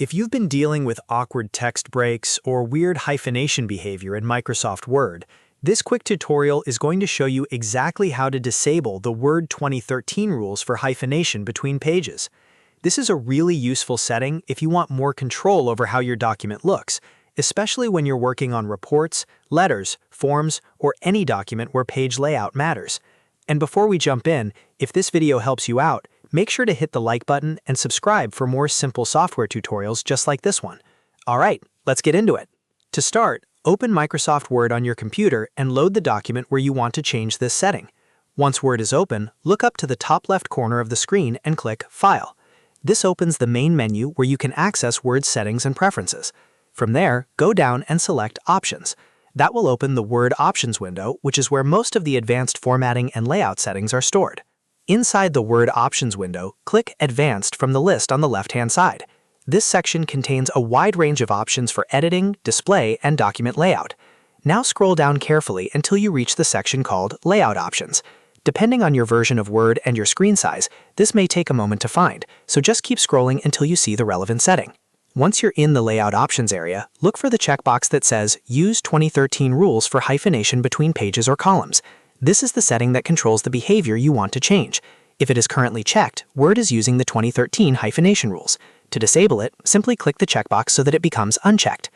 If you've been dealing with awkward text breaks or weird hyphenation behavior in Microsoft Word, this quick tutorial is going to show you exactly how to disable the Word 2013 rules for hyphenation between pages. This is a really useful setting if you want more control over how your document looks, especially when you're working on reports, letters, forms, or any document where page layout matters. And before we jump in, if this video helps you out, make sure to hit the like button and subscribe for more simple software tutorials just like this one. Alright, let's get into it. To start, open Microsoft Word on your computer and load the document where you want to change this setting. Once Word is open, look up to the top left corner of the screen and click File. This opens the main menu where you can access Word's settings and preferences. From there, go down and select Options. That will open the Word Options window, which is where most of the advanced formatting and layout settings are stored. Inside the Word Options window, click Advanced from the list on the left-hand side. This section contains a wide range of options for editing, display, and document layout. Now scroll down carefully until you reach the section called Layout Options. Depending on your version of Word and your screen size, this may take a moment to find, so just keep scrolling until you see the relevant setting. Once you're in the Layout Options area, look for the checkbox that says Use 2013 Rules for Hyphenation between pages or columns. This is the setting that controls the behavior you want to change. If it is currently checked, Word is using the 2013 hyphenation rules. To disable it, simply click the checkbox so that it becomes unchecked.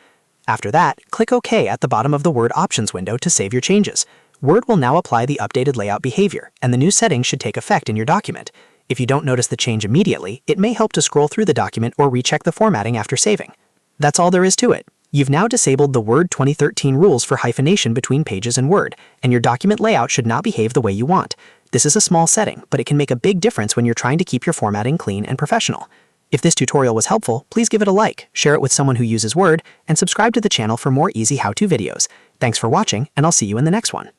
After that, click OK at the bottom of the Word Options window to save your changes. Word will now apply the updated layout behavior, and the new settings should take effect in your document. If you don't notice the change immediately, it may help to scroll through the document or recheck the formatting after saving. That's all there is to it. You've now disabled the Word 2013 rules for hyphenation between pages in Word, and your document layout should not behave the way you want. This is a small setting, but it can make a big difference when you're trying to keep your formatting clean and professional. If this tutorial was helpful, please give it a like, share it with someone who uses Word, and subscribe to the channel for more easy how-to videos. Thanks for watching, and I'll see you in the next one.